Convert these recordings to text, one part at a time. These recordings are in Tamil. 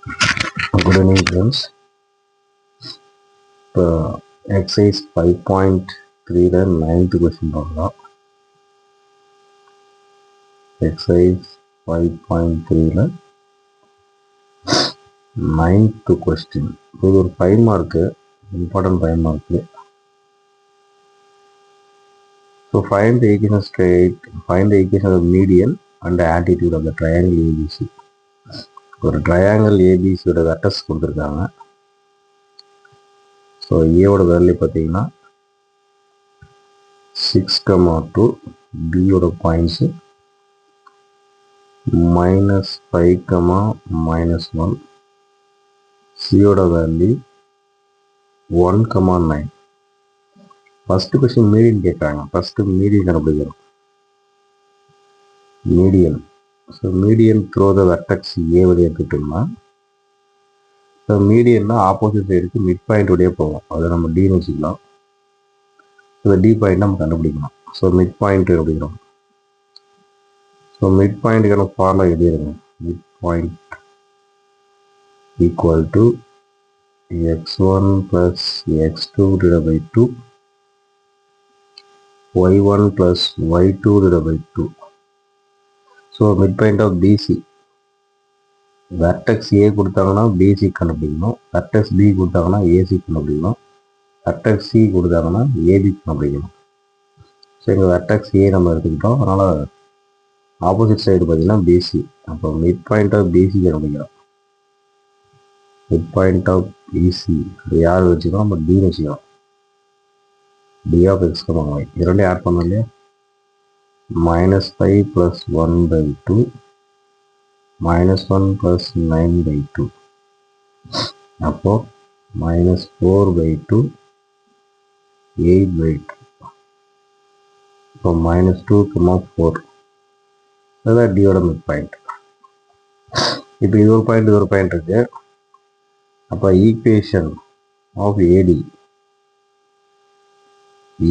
Good evening, friends. இப்போ எக்ஸசைஸ் 5.3ல 9th கொஸ்டின் பார்க்கலாம். எக்ஸசைஸ் 5.3ல 9th கொஸ்டின். இது ஒரு 5 mark, important 5 mark. So find the equation straight, find the equation of the median and the altitude of the triangle ABC. ஒரு ட்ரையாங்கிள் ஏபிசியோட வெக்டர்ஸ் கொடுத்துருக்காங்க. ஸோ ஏவோட வேல்யூ பார்த்தீங்கன்னா 6,2, பியோட பாயிண்ட்ஸு -5, -1, சியோட வேல்யூ 1,9. ஃபஸ்ட்டு கொஸ்டின் மீடியன் கேட்குறாங்க. ஃபஸ்ட்டு மீடியன் கண்டுபிடிக்கிறோம். Median. So median through the vertex A வழியாக எடுத்துக்கிட்டோம்னா, ஸோ மீடியன்னா ஆப்போசிட் சைடுக்கு மிட் பாயிண்ட் வழியாக போவோம். அதை நம்ம டின்னு வச்சுக்கலாம். இந்த டி பாயிண்ட் நம்ம கண்டுபிடிக்கணும். ஸோ மிட் பாயிண்ட் அப்படிங்கிறோம். ஸோ மிட் பாயிண்ட்டுக்கான ஃபார்முலா எழுதிடுங்க. Mid point equal to x1 plus x2 divided by 2, y1 plus y2 divided by 2. So mid point of BC. Vertex A கொடுத்தாங்கன்னா பிசி கண்டுபிடிக்கணும். வெர்டெக்ஸ் பி கொடுத்தாங்கன்னா ஏசி கண்டுபிடிக்கணும். வெர்டெக்ஸ் சி கொடுத்தாங்கன்னா ஏபி கண்டுபிடிக்கணும். ஸோ இங்கே வெர்டெக்ஸ் ஏ நம்ம எடுத்துக்கிட்டோம். அதனால் ஆப்போசிட் சைடு பார்த்தீங்கன்னா பிசி. அப்போ மிட் பாயிண்ட் ஆஃப் பிசி கண்டுபிடிக்கிறோம். மிட் பாயிண்ட் ஆஃப் பிசி யார் வச்சுக்கணும்? நம்ம டி வச்சுக்கலாம். டி ஆஃப் எக்ஸ் y இரண்டையும் ஆட் பண்ணோம் இல்லையா? -5 plus 1/2, -1 plus 9/2. அப்போ -4/2, 8/2. இப்போ -2, 4. அதுதான் டியோட மிட் பாயிண்ட். இப்போ இது ஒரு பாயிண்ட் இருக்கு. அப்போ equation of A D,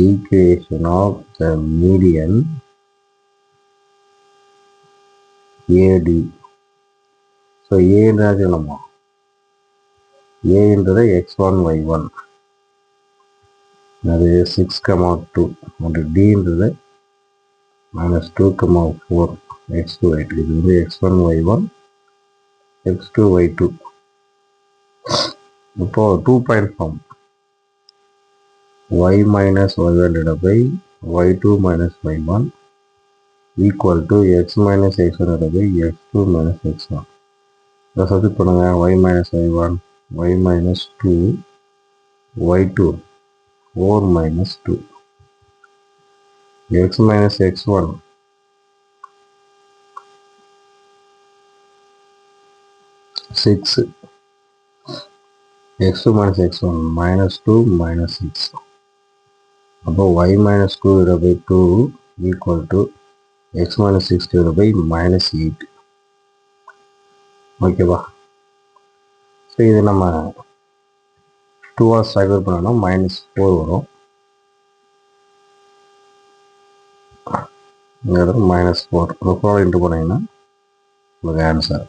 equation of the median AD. So A என்றது நம்ம A என்றது x1 y1, அது 6,2, and D என்றது -2,4 x2 y2. இது வந்து x1 y1, x2 y2. இப்போ 2 point form. y minus y1 divided by y2 minus y1 equal to x minus x1 divided by x2 minus x1. இதை சப்ஸ்டிட் பண்ணுங்க. y minus y1, y minus 2, y2 4 minus 2, x minus x1 6, x2 minus x1 -2 -6. அப்போ y minus 2 divided by 2 equal to x minus 6 divided by -8. ஓகேவா? ஸோ இது நம்ம 2 ஸ்ட்ரைவர் பண்ணோம்னா -4 வரும். இங்கே -4 4 இன்ட்டு போனீங்கன்னா உங்களுக்கு ஆன்சர்.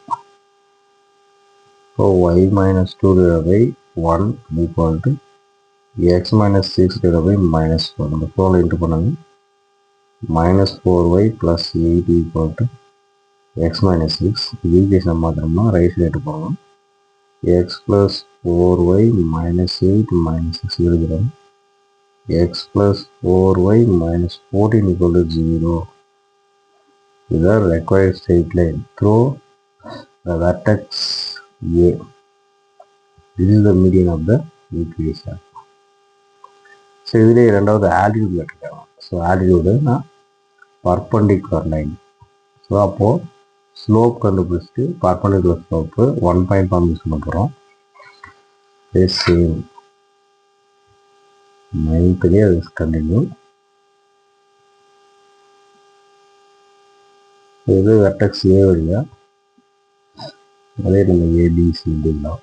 இப்போ y minus 2 divided by 1 equal to x minus 6 divided by -4. இந்த 4 இன்ட்டு பண்ணாங்க -4y plus 8 equal to x minus 6. Equation மாத்திரம்னா ரைட் சைடு போகணும். x plus 4y minus 8 minus 6 எழுதுகிறோம். x plus 4y minus 14 equal to 0. இதுதான் required straight line through the vertex A. This is the median of the equation. So இதிலே இரண்டாவது ஆல்டிடியூட் கேட்டிருக்காங்க. ஸோ ஆல்டிடியூடுனா பர்பண்டிகுலர் லைன். ஸோ அப்போது ஸ்லோப் கண்டுபிடிச்சிட்டு perpendicular slope 1 point form use பண்ண போகிறோம். சேம் 9th அது கண்டினியூ. இது வெர்டெக்ஸ் ஏ வழியா, அதே நம்ம ஏபிசி எழுதிடலாம்.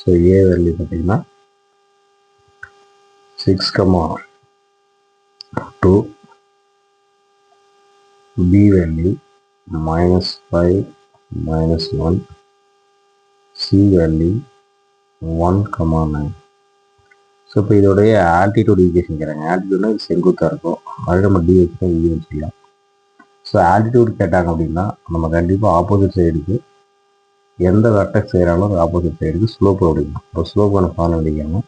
ஸோ ஏ வேல்யூ பார்த்தீங்கன்னா 6,2, B value -5 -1, C value 1,9. So இப்போ இதோடைய ஆல்டிடியூட் ஈக்குவேஷன் கேட்குறாங்க. ஆல்டிடியூட்னா இது செங்குத்தாக இருக்கும், அது நம்ம டி வச்சுக்கலாம், இ வச்சுக்கலாம். ஸோ ஆல்டிடியூட் கேட்டாங்க அப்படின்னா நம்ம கண்டிப்பாக ஆப்போசிட் சைடுக்கு எந்த வெர்டெக்ஸ் செய்கிறாலும் அது ஆப்போசிட் சைடுக்கு ஸ்லோப் அப்படிங்க. இப்போ ஸ்லோப்பான ஃபார்ம் அடிக்காங்க.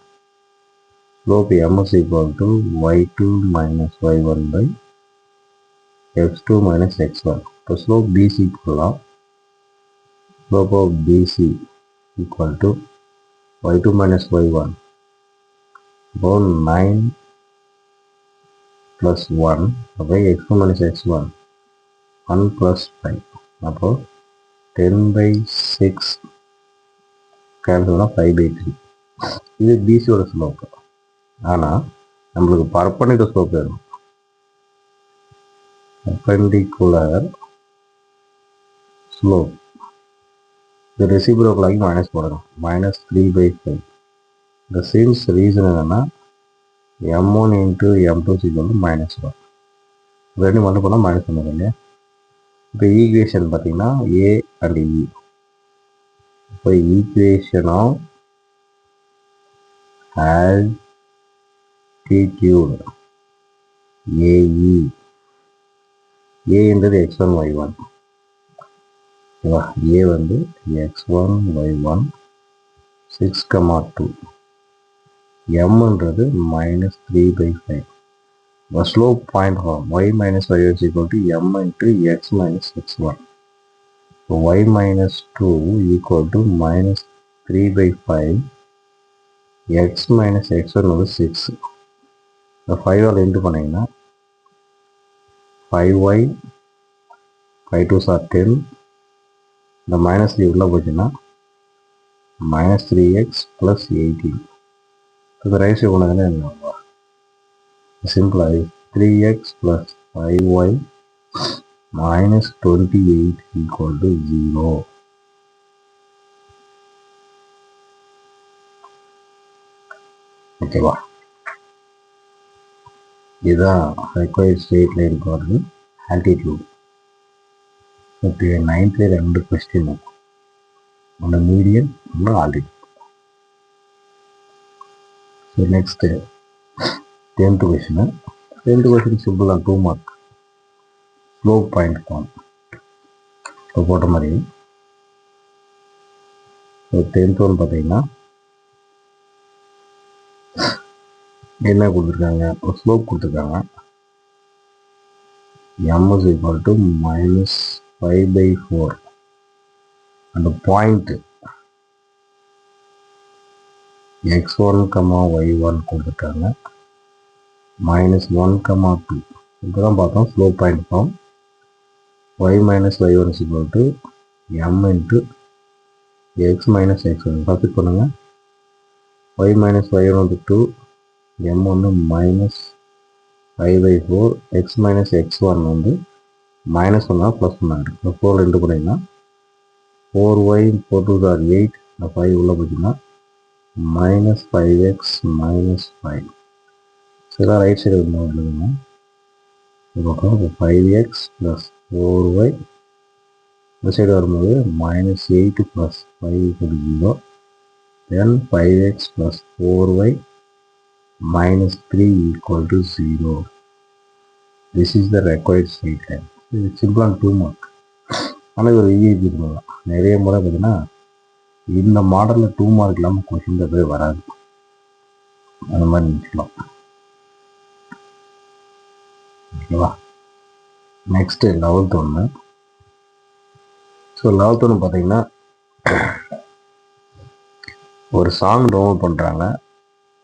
Slope m is equal to y2 minus y1 by x2 minus x1. இப்போ ஸ்லோப் BC போடலாம். Slope of BC equal to y2 minus y1 இப்போ 9 plus 1 by x2 minus x1 1 plus 5 அப்போ 10 by 6 கேன்சல்னா 5 by 3. இது BCயோட ஸ்லோப். ஆனால் நம்மளுக்கு பர்பெண்டிகுலர் ஸ்லோப் வேணும். பர்பெண்டிகுலர் ஸ்லோப் இது ரெசிப்ரோக்கல் ஆகி மைனஸ் போடணும். -3 by 5. இந்த சின்ஸ் ரீசன் என்னன்னா m1 into m2 is equal to -1. ரெண்டு மட்டும் போனால் -1 வரும் இல்லையா. இப்போ ஈக்குவேஷன் பார்த்தீங்கன்னா ஏ அண்ட் இ. இப்போ ஈக்குவேஷன் ஆஃப் altitude AE. ஏன்றது x1 y1. ஓகேவா. ஏ வந்து x1 y1 6,2. mன்றது -3 by 5. The slope point form y minus y is equal to m into x minus x1. So y minus 2 equal to -3 by 5. x minus x1 வந்து 6. இந்த 5 ஆல் இன்ட்டு பண்ணிங்கன்னா 5y 5 2s are 10. இந்த மைனஸ் 3 உள்ள போச்சுன்னா -3x plus 18. இந்த ரேஷியோ பண்ணதுன்னா என்ன சிம்பிளாக 3x plus 5y minus 28 equal to 0. ஓகேவா. இதுதான் ரெக்வயர்ட் ஸ்ட்ரெயிட் லைன் போகிறது ஆல்டிடியூட். இப்போ 9th 2 கொஸ்டின். ஒன்று மீடியன், ஒன்று altitude. So next 10th question. 10th question simple தான், 2 மார்க். ஸ்லோப் பாயிண்ட் ஃபார்ம் இப்போ போட்ட மாதிரி. ஸோ 10th ஒன்று பார்த்தீங்கன்னா என்ன கொடுத்துருக்காங்க, ஒரு ஸ்லோப் கொடுத்துருக்காங்க. m is equal to -5 by 4. அந்த பாயிண்ட் x1, y1 கொடுத்துருக்காங்க. -1, 2 இப்போதான் பார்த்தோம் slope point form. y minus y1 is equal to m into x minus x1. Substitute பண்ணுங்க. y minus y1 வந்து 2, m வந்து -5 by 4, x minus x1 வந்து -1 +1 ஆகிடும். இந்த 4 ரெண்டு பண்ணிங்கன்னா 4y 4 2s are 8. இந்த 5 உள்ள போச்சுன்னா -5x -5. சரி, ரைட் சைடு எழுதுங்க. இப்போ 5x plus 4y இந்த சைடு வரும்போது -8 plus 5 equal to 0. Then 5x plus 4y -3 equal to 0. This is the required straight line. இது சிம்பிளான 2 மார்க். ஆனால் இது ஒரு ஈஸி இருக்கலாம். நிறைய முறை பார்த்தீங்கன்னா இந்த மாடலில் 2 மார்க் இல்லாமல் கொஸ்டின் போய் வராது. அந்த மாதிரி நினச்சிக்கலாம். ஓகேவா. நெக்ஸ்ட்டு 11th ஒன்று. ஸோ 11th ஒன்று பார்த்தீங்கன்னா ஒரு சாங் டவுன்லோட் பண்ணுறாங்க.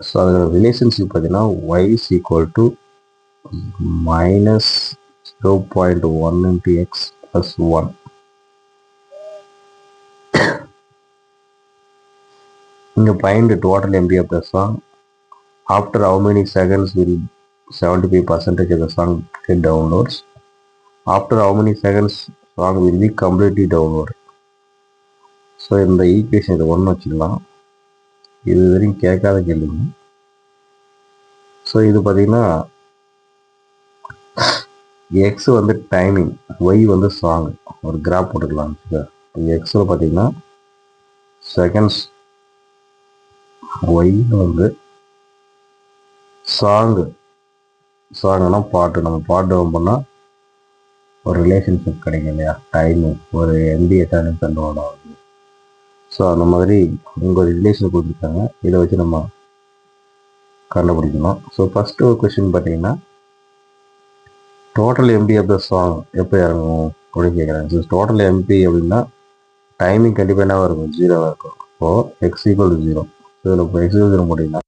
ஸோ அதோட ரிலேஷன்ஷிப் பார்த்தீங்கன்னா y is equal to -0.1 into x plus 1. இங்கே find total MB of the song. After how many seconds will 75% of the song get downloads? After how many seconds song will be completely downloaded? So இந்த ஈக்குவேஷன் இது ஒன்று வச்சுக்கலாம். இது வரைக்கும் கேட்காத கேள்விங்க. ஸோ இது பார்த்தீங்கன்னா எக்ஸ் வந்து டைமிங், ஒய் வந்து சாங். ஒரு கிராஃப் போட்டுக்கலாம். எக்ஸில் பார்த்தீங்கன்னா செகண்ட்ஸ் ஒய்னு வந்து சாங்குனா பாட்டு. நம்ம பாட்டு பண்ணால் ஒரு ரிலேஷன்ஷிப் கிடைக்கும் இல்லையா, டைமு ஒரு எம்பி எத்தனை சென்டோட ஆகுது. ஸோ அந்த மாதிரி இங்கே ஒரு ரிலேஷன் கொடுத்துருக்காங்க, இதை வச்சு நம்ம கண்டுபிடிக்கணும். ஸோ ஃபஸ்ட்டு ஒரு கொஸ்டின் பார்த்தீங்கன்னா total MB of the song எப்போ இறங்கும் அப்படின்னு கேட்குறாங்க. ஸோ டோட்டல் எம்பி அப்படின்னா டைமிங் கண்டிப்பாக என்ன இருக்கும், 0 இருக்கும். இப்போது x = 0. ஸோ இதில் இப்போ x = 0 போட்டிங்கன்னா